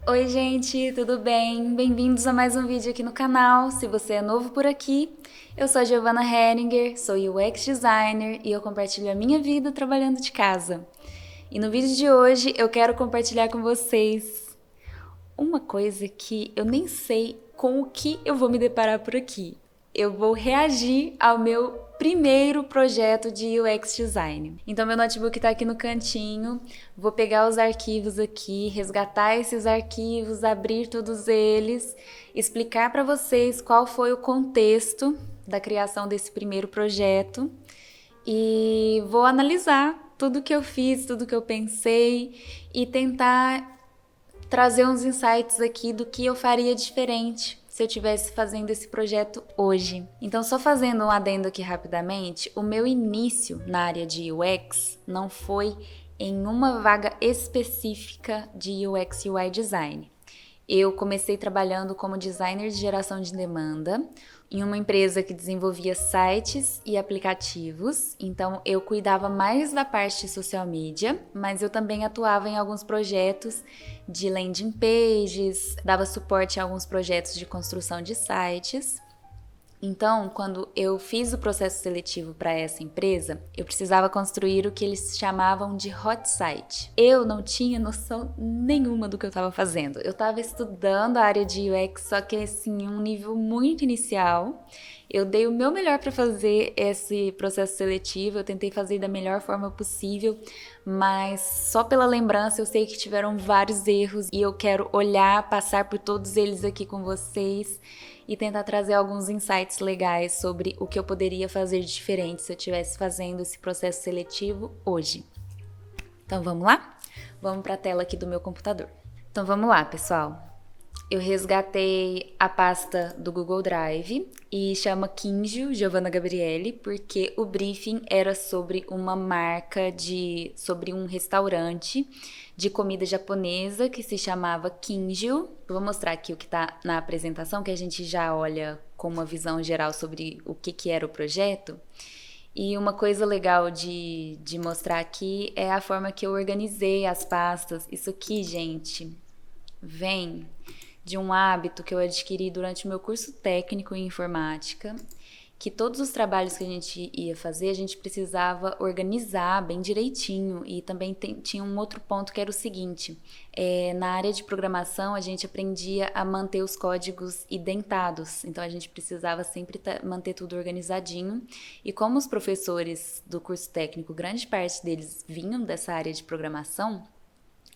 Oi, gente, tudo bem? Bem-vindos a mais um vídeo aqui no canal. Se você é novo por aqui, eu sou a Giovanna Heringer, sou UX designer e eu compartilho a minha vida trabalhando de casa. E no vídeo de hoje eu quero compartilhar com vocês uma coisa que eu nem sei com o que eu vou me deparar por aqui. Eu vou reagir ao meu primeiro projeto de UX design. Então meu notebook tá aqui no cantinho, vou pegar os arquivos aqui, resgatar esses arquivos, abrir todos eles, explicar para vocês qual foi o contexto da criação desse primeiro projeto e vou analisar tudo que eu fiz, tudo que eu pensei e tentar trazer uns insights aqui do que eu faria diferente se eu estivesse fazendo esse projeto hoje. Então, só fazendo um adendo aqui rapidamente, o meu início na área de UX não foi em uma vaga específica de UX e UI design. Eu comecei trabalhando como designer de geração de demanda em uma empresa que desenvolvia sites e aplicativos. Então eu cuidava mais da parte de social media, mas eu também atuava em alguns projetos de landing pages, dava suporte a alguns projetos de construção de sites. Então, quando eu fiz o processo seletivo para essa empresa, eu precisava construir o que eles chamavam de hot site. Eu não tinha noção nenhuma do que eu estava fazendo. Eu estava estudando a área de UX, só que assim, em um nível muito inicial. Eu dei o meu melhor para fazer esse processo seletivo, eu tentei fazer da melhor forma possível, mas só pela lembrança eu sei que tiveram vários erros e eu quero olhar, passar por todos eles aqui com vocês e tentar trazer alguns insights legais sobre o que eu poderia fazer de diferente se eu estivesse fazendo esse processo seletivo hoje. Então vamos lá? Vamos para a tela aqui do meu computador. Então vamos lá, pessoal. Eu resgatei a pasta do Google Drive e chama Kinjo Giovanna Gabriele porque o briefing era sobre uma marca sobre um restaurante de comida japonesa que se chamava Kinjo. Eu vou mostrar aqui o que está na apresentação, que a gente já olha com uma visão geral sobre o que era o projeto. E uma coisa legal de mostrar aqui é a forma que eu organizei as pastas. Isso aqui, gente, vem de um hábito que eu adquiri durante o meu curso técnico em informática, que todos os trabalhos que a gente ia fazer, a gente precisava organizar bem direitinho. E também tinha um outro ponto que era o seguinte, na área de programação a gente aprendia a manter os códigos identados, então a gente precisava sempre manter tudo organizadinho. E como os professores do curso técnico, grande parte deles vinham dessa área de programação,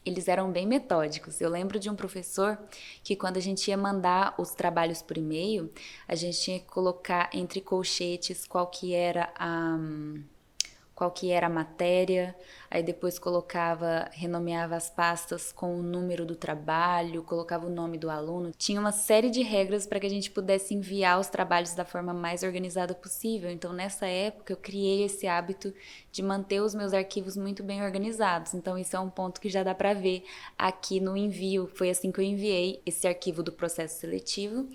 eles eram bem metódicos. Eu lembro de um professor que quando a gente ia mandar os trabalhos por e-mail, a gente tinha que colocar entre colchetes qual que era a matéria, aí depois renomeava as pastas com o número do trabalho, colocava o nome do aluno. Tinha uma série de regras para que a gente pudesse enviar os trabalhos da forma mais organizada possível. Então, nessa época, eu criei esse hábito de manter os meus arquivos muito bem organizados. Então, isso é um ponto que já dá para ver aqui no envio. Foi assim que eu enviei esse arquivo do processo seletivo.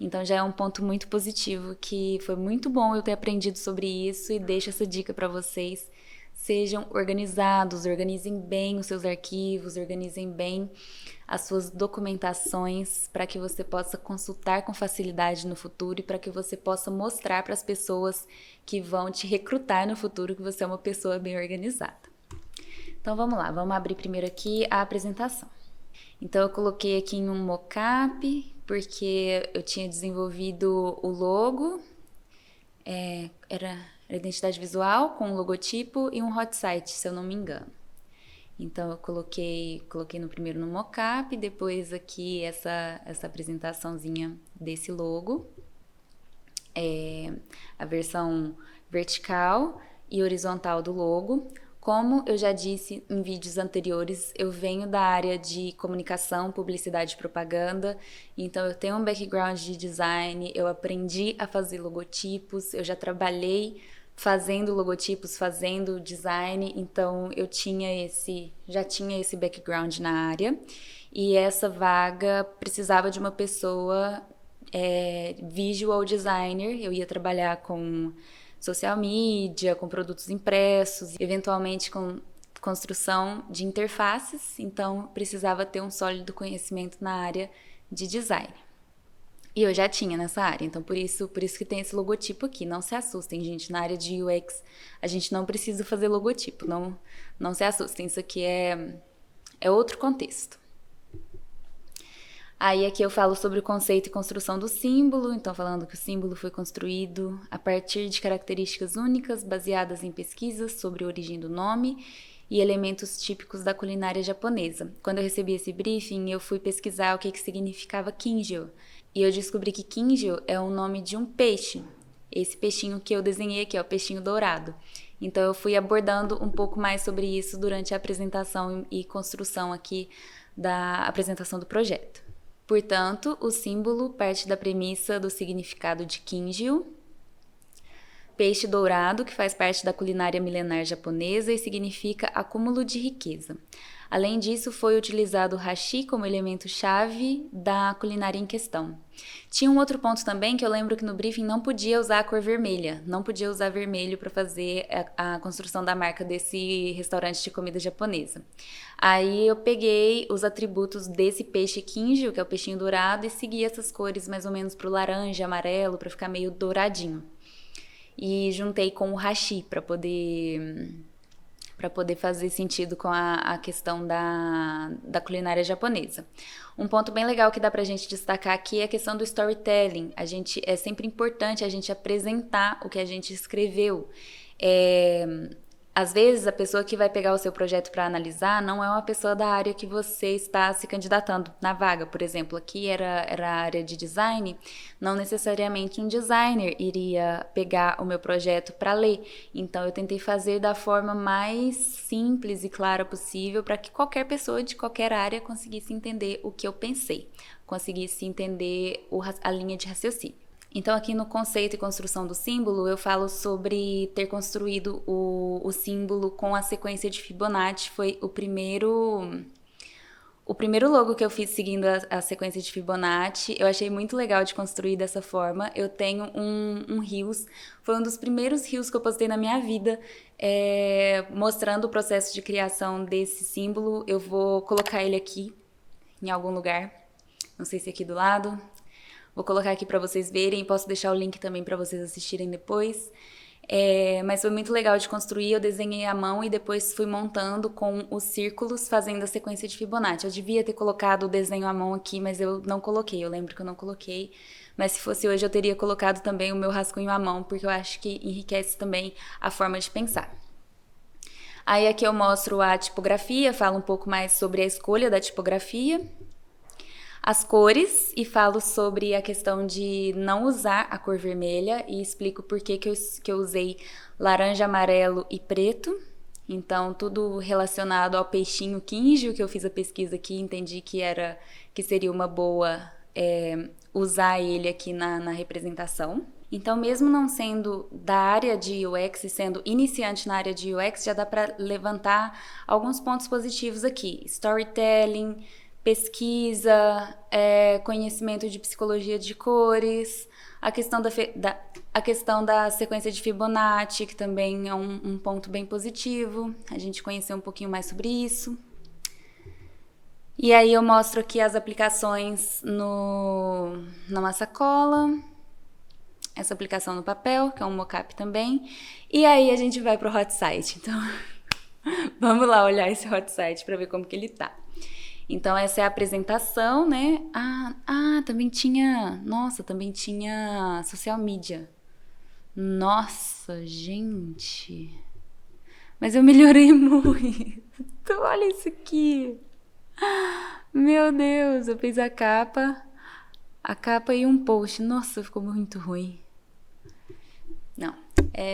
Então já é um ponto muito positivo, que foi muito bom eu ter aprendido sobre isso, e deixo essa dica para vocês. Sejam organizados, organizem bem os seus arquivos, organizem bem as suas documentações para que você possa consultar com facilidade no futuro e para que você possa mostrar para as pessoas que vão te recrutar no futuro que você é uma pessoa bem organizada. Então vamos lá, vamos abrir primeiro aqui a apresentação. Então eu coloquei aqui em um mockup, porque eu tinha desenvolvido o logo, era identidade visual com um logotipo e um hot site, se eu não me engano. Então eu coloquei no primeiro no mockup, depois aqui essa apresentaçãozinha desse logo, a versão vertical e horizontal do logo. Como eu já disse em vídeos anteriores, eu venho da área de comunicação, publicidade e propaganda, então eu tenho um background de design, eu aprendi a fazer logotipos, eu já trabalhei fazendo logotipos, fazendo design, então já tinha esse background na área, e essa vaga precisava de uma pessoa visual designer. Eu ia trabalhar com social media, com produtos impressos, eventualmente com construção de interfaces, então precisava ter um sólido conhecimento na área de design. E eu já tinha nessa área, então por isso que tem esse logotipo aqui. Não se assustem, gente, na área de UX a gente não precisa fazer logotipo, não se assustem, isso aqui é outro contexto. Aí aqui eu falo sobre o conceito e construção do símbolo, então falando que o símbolo foi construído a partir de características únicas baseadas em pesquisas sobre a origem do nome e elementos típicos da culinária japonesa. Quando eu recebi esse briefing, eu fui pesquisar o que significava Kinjo, e eu descobri que Kinjo é o nome de um peixe, esse peixinho que eu desenhei aqui, é o peixinho dourado. Então eu fui abordando um pouco mais sobre isso durante a apresentação e construção aqui da apresentação do projeto. Portanto, o símbolo parte da premissa do significado de Kinjo, peixe dourado, que faz parte da culinária milenar japonesa e significa acúmulo de riqueza. Além disso, foi utilizado o hashi como elemento-chave da culinária em questão. Tinha um outro ponto também que eu lembro que no briefing não podia usar a cor vermelha, não podia usar vermelho para fazer a construção da marca desse restaurante de comida japonesa. Aí eu peguei os atributos desse peixe Kinjo, que é o peixinho dourado, e segui essas cores mais ou menos pro laranja, amarelo, para ficar meio douradinho. E juntei com o hashi para poder fazer sentido com a questão da culinária japonesa. Um ponto bem legal que dá pra gente destacar aqui é a questão do storytelling. É sempre importante a gente apresentar o que a gente escreveu. Às vezes, a pessoa que vai pegar o seu projeto para analisar não é uma pessoa da área que você está se candidatando na vaga. Por exemplo, aqui era a área de design, não necessariamente um designer iria pegar o meu projeto para ler. Então, eu tentei fazer da forma mais simples e clara possível para que qualquer pessoa de qualquer área conseguisse entender o que eu pensei, conseguisse entender a linha de raciocínio. Então, aqui no conceito e construção do símbolo, eu falo sobre ter construído o símbolo com a sequência de Fibonacci. Foi o primeiro logo que eu fiz seguindo a sequência de Fibonacci. Eu achei muito legal de construir dessa forma. Eu tenho um Reels, foi um dos primeiros Reels que eu postei na minha vida, mostrando o processo de criação desse símbolo. Eu vou colocar ele aqui, em algum lugar. Não sei se aqui do lado. Vou colocar aqui para vocês verem, posso deixar o link também para vocês assistirem depois. Mas foi muito legal de construir, eu desenhei à mão e depois fui montando com os círculos, fazendo a sequência de Fibonacci. Eu devia ter colocado o desenho à mão aqui, mas eu não coloquei, eu lembro que eu não coloquei. Mas se fosse hoje eu teria colocado também o meu rascunho à mão, porque eu acho que enriquece também a forma de pensar. Aí aqui eu mostro a tipografia, falo um pouco mais sobre a escolha da tipografia. As cores, e falo sobre a questão de não usar a cor vermelha e explico por que eu usei laranja, amarelo e preto. Então, tudo relacionado ao peixinho Kinjo, que eu fiz a pesquisa aqui, entendi que seria uma boa usar ele aqui na representação. Então, mesmo não sendo da área de UX e sendo iniciante na área de UX, já dá para levantar alguns pontos positivos aqui. Storytelling, pesquisa, conhecimento de psicologia de cores, a questão da sequência de Fibonacci, que também é um ponto bem positivo, a gente conheceu um pouquinho mais sobre isso. E aí eu mostro aqui as aplicações numa sacola, essa aplicação no papel, que é um mockup também, e aí a gente vai pro hot site. Então, vamos lá olhar esse hot site para ver como que ele tá. Então, essa é a apresentação, né? Também tinha social media. Nossa, gente. Mas eu melhorei muito. Olha isso aqui. Meu Deus, eu fiz a capa e um post. Nossa, ficou muito ruim. Não,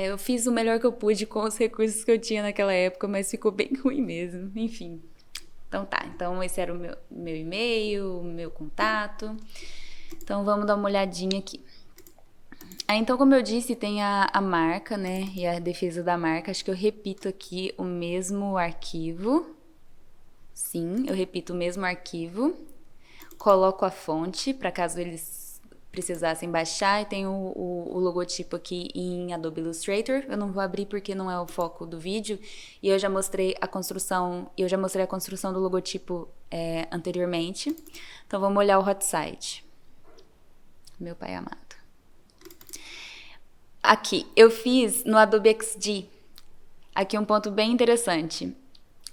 eu fiz o melhor que eu pude com os recursos que eu tinha naquela época, mas ficou bem ruim mesmo. Enfim. Então tá, esse era o meu e-mail, o meu contato. Então vamos dar uma olhadinha aqui. Então, como eu disse, tem a marca, né, e a defesa da marca. Acho que eu repito aqui o mesmo arquivo. Sim, eu repito o mesmo arquivo. Coloco a fonte, para caso eles precisassem baixar. E tem o logotipo aqui em Adobe Illustrator. Eu não vou abrir porque não é o foco do vídeo. E eu já mostrei a construção do logotipo anteriormente. Então vamos olhar o hot site. Meu pai amado. Aqui, eu fiz no Adobe XD. Aqui um ponto bem interessante.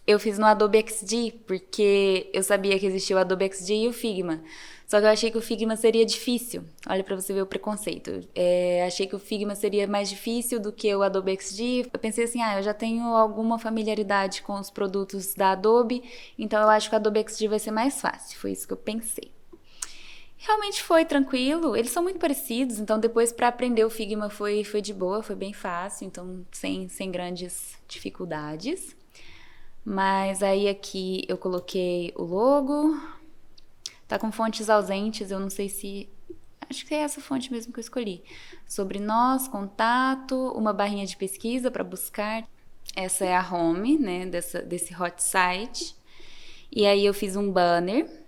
Eu fiz no Adobe XD porque eu sabia que existia o Adobe XD e o Figma. Só que eu achei que o Figma seria difícil. Olha pra você ver o preconceito. Achei que o Figma seria mais difícil do que o Adobe XD. Eu pensei assim, eu já tenho alguma familiaridade com os produtos da Adobe, então eu acho que o Adobe XD vai ser mais fácil. Foi isso que eu pensei. Realmente foi tranquilo, eles são muito parecidos, então depois para aprender o Figma foi de boa, foi bem fácil, então sem grandes dificuldades. Mas aí aqui eu coloquei o logo, tá com fontes ausentes, eu não sei se... Acho que é essa fonte mesmo que eu escolhi. Sobre nós, contato, uma barrinha de pesquisa para buscar. Essa é a home, né, desse hot site. E aí eu fiz um banner.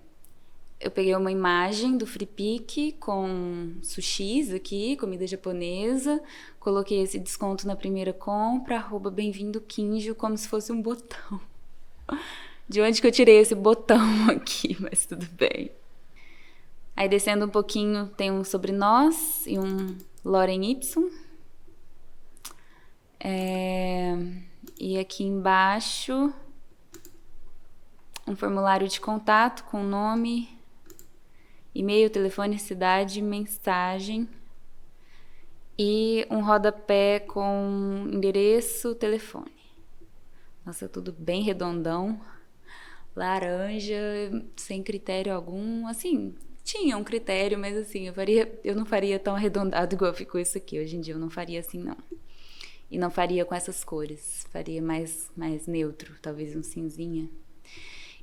Eu peguei uma imagem do Free Pick com sushis aqui, comida japonesa. Coloquei esse desconto na primeira compra, @bem-vindo Kinjo, como se fosse um botão. De onde que eu tirei esse botão aqui? Mas tudo bem. Aí descendo um pouquinho tem um sobre nós e um Lorem Ipsum. E aqui embaixo um formulário de contato com nome, e-mail, telefone, cidade, mensagem e um rodapé com endereço, telefone. Nossa, tudo bem redondão, laranja, sem critério algum. Assim, tinha um critério, mas assim, eu não faria tão arredondado igual ficou isso aqui. Hoje em dia eu não faria assim, não. E não faria com essas cores, faria mais neutro, talvez um cinzinha.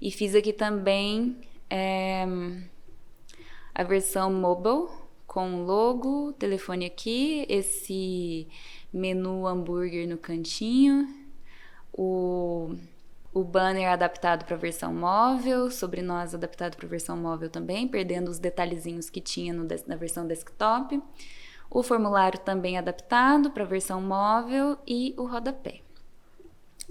E fiz aqui também a versão mobile, com logo, telefone aqui, esse menu hambúrguer no cantinho, o banner adaptado para a versão móvel, sobre nós adaptado para a versão móvel também, perdendo os detalhezinhos que tinha na versão desktop, o formulário também adaptado para a versão móvel e o rodapé.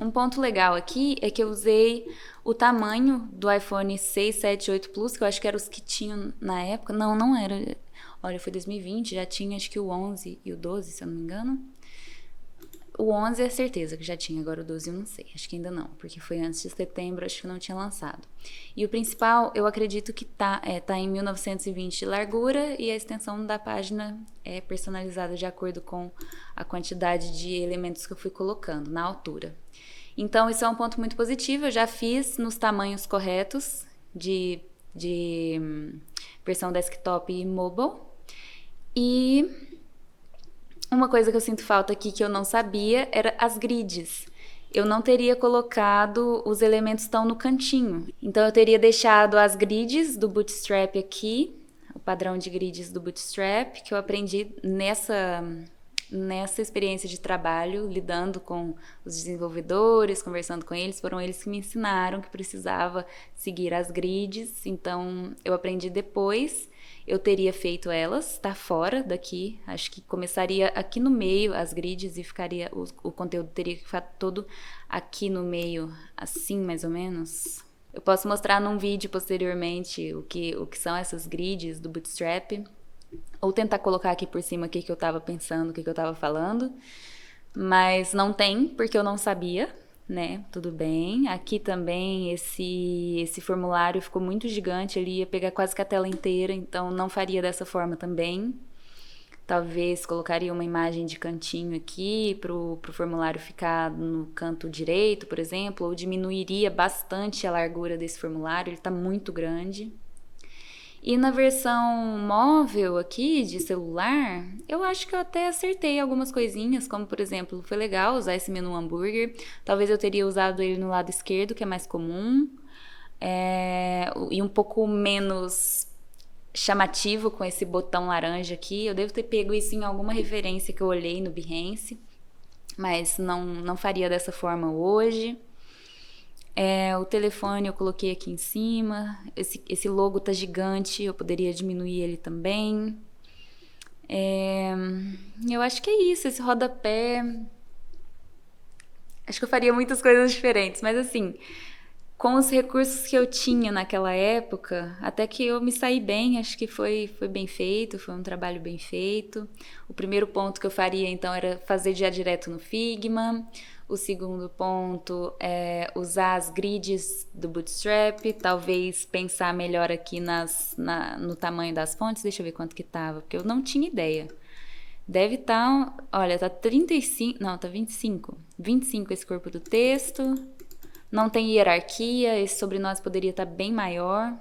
Um ponto legal aqui é que eu usei o tamanho do iPhone 6, 7, 8 Plus, que eu acho que eram os que tinham na época. Não era. Olha, foi 2020, já tinha acho que o 11 e o 12, se eu não me engano. O 11 é certeza que já tinha, agora o 12 eu não sei, acho que ainda não, porque foi antes de setembro, acho que não tinha lançado. E o principal, eu acredito que tá em 1920 de largura e a extensão da página é personalizada de acordo com a quantidade de elementos que eu fui colocando na altura. Então, isso é um ponto muito positivo, eu já fiz nos tamanhos corretos de versão desktop e mobile. E uma coisa que eu sinto falta aqui que eu não sabia era as grids. Eu não teria colocado os elementos tão no cantinho. Então eu teria deixado as grids do Bootstrap aqui, o padrão de grids do Bootstrap, que eu aprendi nessa experiência de trabalho, lidando com os desenvolvedores, conversando com eles. Foram eles que me ensinaram que precisava seguir as grids. Então eu aprendi depois. Eu teria feito elas, tá fora daqui, acho que começaria aqui no meio as grids e ficaria, o conteúdo teria que ficar todo aqui no meio, assim mais ou menos. Eu posso mostrar num vídeo posteriormente o que são essas grids do Bootstrap, ou tentar colocar aqui por cima o que eu tava pensando, o que eu tava falando, mas não tem, porque eu não sabia, né? Tudo bem. Aqui também esse formulário ficou muito gigante, ele ia pegar quase que a tela inteira, então não faria dessa forma também. Talvez colocaria uma imagem de cantinho aqui pro formulário ficar no canto direito, por exemplo, ou diminuiria bastante a largura desse formulário, ele está muito grande. E na versão móvel aqui, de celular, eu acho que eu até acertei algumas coisinhas, como por exemplo, foi legal usar esse menu hambúrguer. Talvez eu teria usado ele no lado esquerdo, que é mais comum, e um pouco menos chamativo com esse botão laranja aqui. Eu devo ter pego isso em alguma referência que eu olhei no Behance, mas não faria dessa forma hoje. O telefone eu coloquei aqui em cima, esse logo tá gigante, eu poderia diminuir ele também. Eu acho que é isso, esse rodapé. Acho que eu faria muitas coisas diferentes, mas assim, com os recursos que eu tinha naquela época, até que eu me saí bem, acho que foi bem feito, foi um trabalho bem feito. O primeiro ponto que eu faria, então, era fazer já direto no Figma. O segundo ponto é usar as grids do Bootstrap, talvez pensar melhor aqui no tamanho das fontes. Deixa eu ver quanto que tava, porque eu não tinha ideia. Deve estar, olha, tá 35, não, tá 25. 25 esse corpo do texto. Não tem hierarquia, esse sobre nós poderia estar bem maior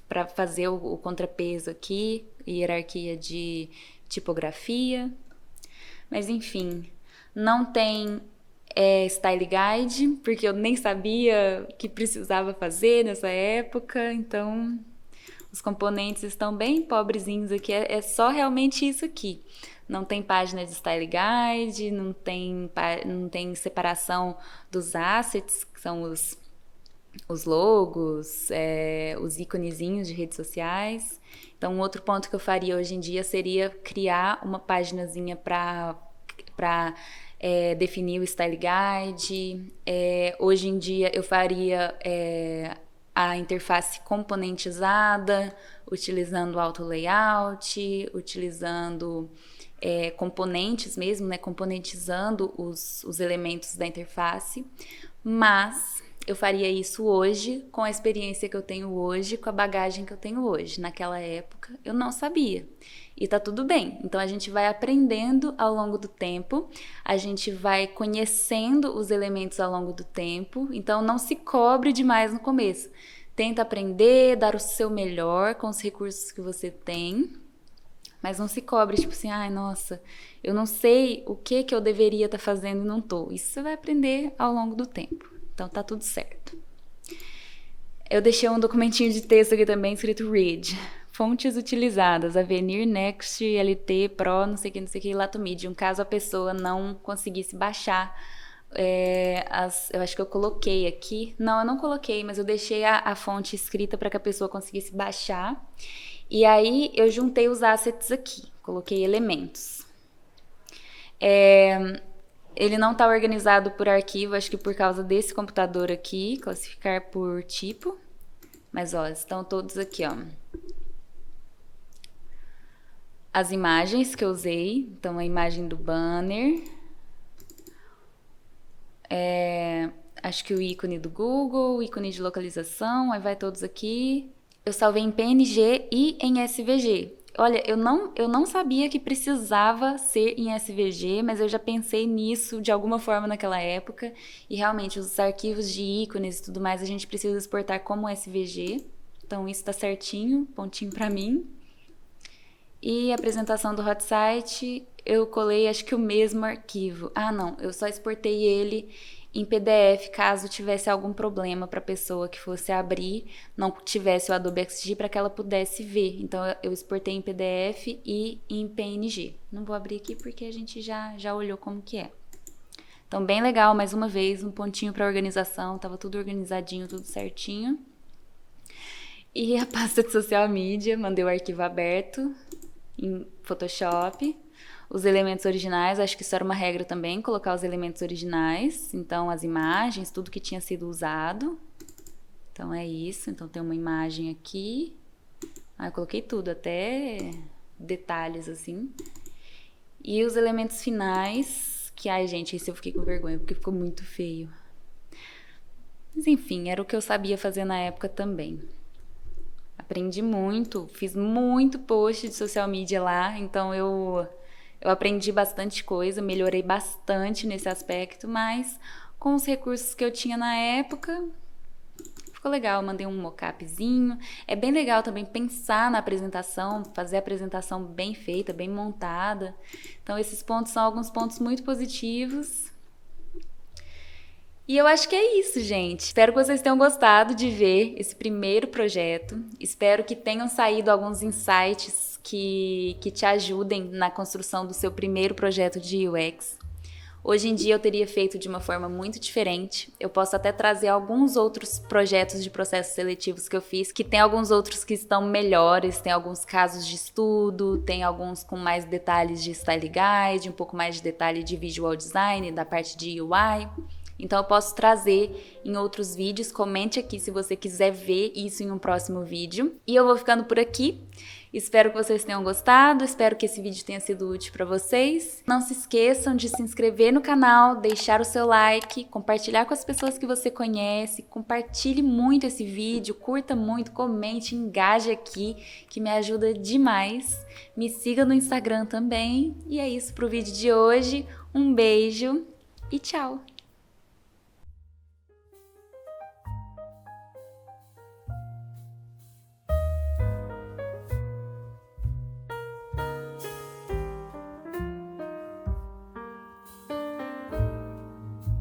para fazer o contrapeso aqui, hierarquia de tipografia. Mas enfim, não tem style guide, porque eu nem sabia que precisava fazer nessa época, então os componentes estão bem pobrezinhos aqui, é só realmente isso aqui. Não tem página de style guide, não tem separação dos assets, que são os logos, os íconezinhos de redes sociais. Então, um outro ponto que eu faria hoje em dia seria criar uma paginazinha para definir o style guide. Hoje em dia eu faria a interface componentizada, utilizando auto layout, utilizando componentes mesmo, né? Componentizando os elementos da interface. Mas eu faria isso hoje, com a experiência que eu tenho hoje, com a bagagem que eu tenho hoje. Naquela época, eu não sabia. E tá tudo bem. Então, a gente vai aprendendo ao longo do tempo, a gente vai conhecendo os elementos ao longo do tempo. Então, não se cobre demais no começo. Tenta aprender, dar o seu melhor com os recursos que você tem. Mas não se cobre, tipo assim, ai, nossa, eu não sei o que eu deveria estar fazendo e não tô. Isso você vai aprender ao longo do tempo. Então tá tudo certo. Eu deixei um documentinho de texto aqui também escrito read. Fontes utilizadas, Avenir, Next, LT, Pro, não sei o que, Lato Medium. Caso a pessoa não conseguisse baixar, eu acho que eu coloquei aqui. Não, eu não coloquei, mas eu deixei a fonte escrita para que a pessoa conseguisse baixar. E aí eu juntei os assets aqui, coloquei elementos. Ele não está organizado por arquivo, acho que por causa desse computador aqui, classificar por tipo. Mas ó, estão todos aqui, ó. As imagens que eu usei, então a imagem do banner. Acho que o ícone do Google, o ícone de localização, aí vai todos aqui. Eu salvei em PNG e em SVG. Olha, eu não sabia que precisava ser em SVG, mas eu já pensei nisso de alguma forma naquela época. E realmente, os arquivos de ícones e tudo mais, a gente precisa exportar como SVG. Então, isso tá certinho, pontinho pra mim. E a apresentação do hot site, eu colei acho que o mesmo arquivo. Ah, não, eu só exportei ele em PDF, caso tivesse algum problema para a pessoa que fosse abrir, não tivesse o Adobe XD para que ela pudesse ver. Então eu exportei em PDF e em PNG. Não vou abrir aqui porque a gente já olhou como que é. Então bem legal, mais uma vez, um pontinho para organização, tava tudo organizadinho, tudo certinho. E a pasta de social media, mandei o arquivo aberto em Photoshop. Os elementos originais, acho que isso era uma regra também, colocar os elementos originais. Então, as imagens, tudo que tinha sido usado. Então, é isso. Então, tem uma imagem aqui. Eu coloquei tudo, até detalhes, assim. E os elementos finais, que, ai, gente, esse eu fiquei com vergonha, porque ficou muito feio. Mas, enfim, era o que eu sabia fazer na época também. Aprendi muito, fiz muito post de social media lá, então eu aprendi bastante coisa, melhorei bastante nesse aspecto, mas com os recursos que eu tinha na época, ficou legal. Eu mandei um mocapzinho. É bem legal também pensar na apresentação, fazer a apresentação bem feita, bem montada. Então, esses pontos são alguns pontos muito positivos. E eu acho que é isso, gente. Espero que vocês tenham gostado de ver esse primeiro projeto. Espero que tenham saído alguns insights que te ajudem na construção do seu primeiro projeto de UX. Hoje em dia eu teria feito de uma forma muito diferente. Eu posso até trazer alguns outros projetos de processos seletivos que eu fiz, que tem alguns outros que estão melhores, tem alguns casos de estudo, tem alguns com mais detalhes de style guide, um pouco mais de detalhe de visual design, da parte de UI. Então eu posso trazer em outros vídeos. Comente aqui se você quiser ver isso em um próximo vídeo. E eu vou ficando por aqui. Espero que vocês tenham gostado, espero que esse vídeo tenha sido útil para vocês. Não se esqueçam de se inscrever no canal, deixar o seu like, compartilhar com as pessoas que você conhece, compartilhe muito esse vídeo, curta muito, comente, engaje aqui, que me ajuda demais. Me siga no Instagram também. E é isso pro vídeo de hoje. Um beijo e tchau!